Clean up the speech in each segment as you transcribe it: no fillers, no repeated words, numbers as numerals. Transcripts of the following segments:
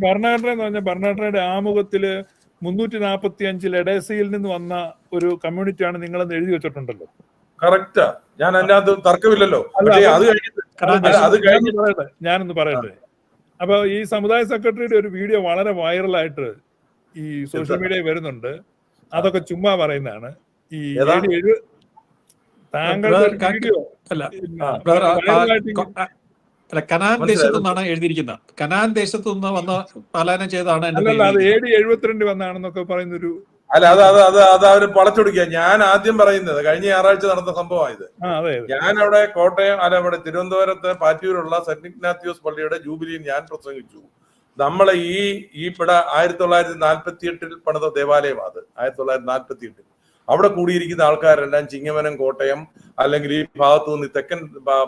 ഭരണഘടന എന്ന് പറഞ്ഞാൽ ഭരണഘടനയുടെ ആമുഖത്തില് 345 എഡേസയിൽ നിന്ന് വന്ന ഒരു കമ്മ്യൂണിറ്റിയാണ് നിങ്ങളെന്ന് എഴുതി വെച്ചിട്ടുണ്ടല്ലോ. കറക്റ്റാ, ഞാൻ അതിനകത്ത് തർക്കമില്ലല്ലോ. ഞാനൊന്ന് പറയട്ടെ. അപ്പൊ ഈ സമുദായ സെക്രട്ടറിയുടെ ഒരു വീഡിയോ വളരെ വൈറലായിട്ട് ഈ സോഷ്യൽ മീഡിയയിൽ വരുന്നുണ്ട്. അതൊക്കെ ചുമ്മാ പറയുന്നതാണ്. ഈ താങ്കളുടെ വീഡിയോ കനാൻ ദേശത്തു നിന്നാണ് എഴുതിയിരിക്കുന്നത്. കനാൻ ദേശത്തു നിന്ന് വന്ന് പലായനം ചെയ്താണ്. അത് AD 72 വന്നാണെന്നൊക്കെ പറയുന്നൊരു അല്ല, അത് അവര് വളച്ചൊടിക്കുക. ഞാൻ ആദ്യം പറയുന്നത് കഴിഞ്ഞ ഞായറാഴ്ച നടന്ന സംഭവമായത്. ഞാൻ അവിടെ കോട്ടയം ഇവിടെ തിരുവനന്തപുരത്ത് പാറ്റൂരുള്ള സെന്റ് ഇഗ്നാത്യോസ് പള്ളിയുടെ ജൂബിലിയിൽ ഞാൻ പ്രസംഗിച്ചു. നമ്മളെ ഈ പിട 1948 പണിത ദേവാലയം. അത് 1948 അവിടെ കൂടിയിരിക്കുന്ന ആൾക്കാരെല്ലാം ചിങ്ങമനം, കോട്ടയം, അല്ലെങ്കിൽ ഈ ഭാഗത്തു നിന്ന് തെക്കൻ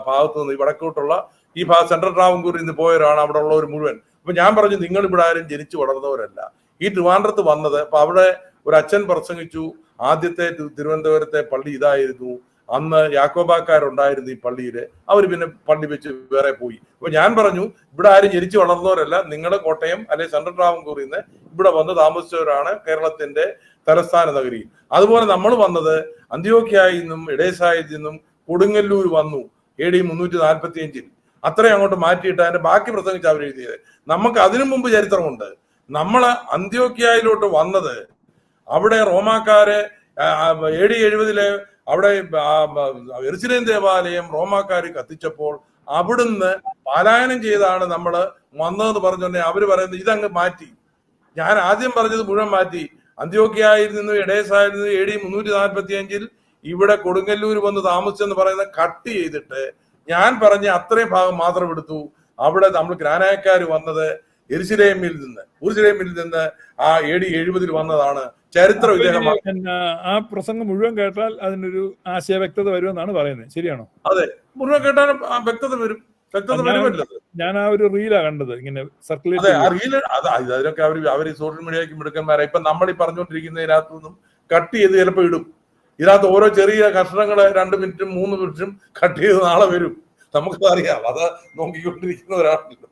ഭാഗത്തു നിന്ന് ഈ വടക്കോട്ടുള്ള ഈ സെൻട്രൽ ട്രാവൻകൂറിൽ നിന്ന് പോയവരാണ് അവിടെ ഉള്ളവർ മുഴുവൻ. അപ്പൊ ഞാൻ പറഞ്ഞു, നിങ്ങൾ ഇവിടെ ആരും ജനിച്ചു വളർന്നവരല്ല, ഈ ട്രിവാൻഡ്രത്ത് വന്നത്. അപ്പൊ അവിടെ ഒരു അച്ഛൻ പ്രസംഗിച്ചു, ആദ്യത്തെ തിരുവനന്തപുരത്തെ പള്ളി ഇതായിരുന്നു, അന്ന് യാക്കോബാക്കാരുണ്ടായിരുന്നു ഈ പള്ളിയില്, അവർ പിന്നെ പള്ളി വെച്ച് വേറെ പോയി. അപ്പൊ ഞാൻ പറഞ്ഞു, ഇവിടെ ആരും ജനിച്ചു വളർന്നവരല്ല, നിങ്ങളുടെ കോട്ടയം അല്ലെങ്കിൽ സെൻട്രൽ ട്രാവൻകൂറിൽ നിന്ന് ഇവിടെ വന്ന് താമസിച്ചവരാണ് കേരളത്തിന്റെ തലസ്ഥാന നഗരിയിൽ. അതുപോലെ നമ്മൾ വന്നത് അന്ത്യോക്യായിൽ നിന്നും എഡേസായിൽ നിന്നും കൊടുങ്ങല്ലൂർ വന്നു AD 345. അത്രയും അങ്ങോട്ട് മാറ്റിയിട്ട് അതിന്റെ ബാക്കി പ്രസംഗിച്ച് അവർ എഴുതിയത്. നമുക്ക് അതിനു മുമ്പ് ചരിത്രമുണ്ട്. നമ്മള് അന്ത്യോക്യായിലോട്ട് വന്നത് അവിടെ റോമാക്കാര് AD 70 അവിടെ യെരുശലേം ദേവാലയം റോമാക്കാര് കത്തിച്ചപ്പോൾ അവിടുന്ന് പലായനം ചെയ്താണ് നമ്മള് വന്നതെന്ന് പറഞ്ഞുകൊണ്ടേ അവര് പറയുന്നത് ഇതങ്ങ് മാറ്റി. ഞാൻ ആദ്യം പറഞ്ഞത് മുഴുവൻ മാറ്റി. അന്ത്യോക്യായിൽ നിന്ന് എഡേസായിൽ നിന്ന് AD 345 ഇവിടെ കൊടുങ്ങല്ലൂർ വന്ന് താമസിച്ചെന്ന് പറയുന്ന കട്ട് ചെയ്തിട്ട് ഞാൻ പറഞ്ഞ അത്രയും ഭാഗം മാത്രം എടുത്തു. അവിടെ നമ്മൾ ഗ്രാനായക്കാർ വന്നത് യെരുശലേമിൽ നിന്ന് ആ AD 70 വന്നതാണ്. ചരിത്രം ആ പ്രസംഗം മുഴുവൻ കേട്ടാൽ അതിനൊരു ആശയ വ്യക്തത വരുമെന്നാണ് പറയുന്നത്. ശരിയാണോ? അതെ, മുഴുവൻ കേട്ടാൽ വ്യക്തത വരും. ഞാൻ ആ ഒരു റീലാ കണ്ടത്, ഇങ്ങനെ സർക്കുലേറ്റ്. അതിനൊക്കെ അവര് സോഷ്യൽ മീഡിയക്ക് മിടുക്കന്മാരായി. ഇപ്പൊ നമ്മൾ ഈ പറഞ്ഞുകൊണ്ടിരിക്കുന്നതിനകത്തു നിന്നും കട്ട് ചെയ്ത് ചിലപ്പോൾ ഇടും. ഇതിനകത്ത് ഓരോ ചെറിയ കഷ്ണങ്ങള് 2 മിനിറ്റും 3 മിനിറ്റും കട്ട് ചെയ്ത് നാളെ വരും. നമുക്കത് അറിയാം. അത് നോക്കിക്കൊണ്ടിരിക്കുന്ന ഒരാളല്ലോ.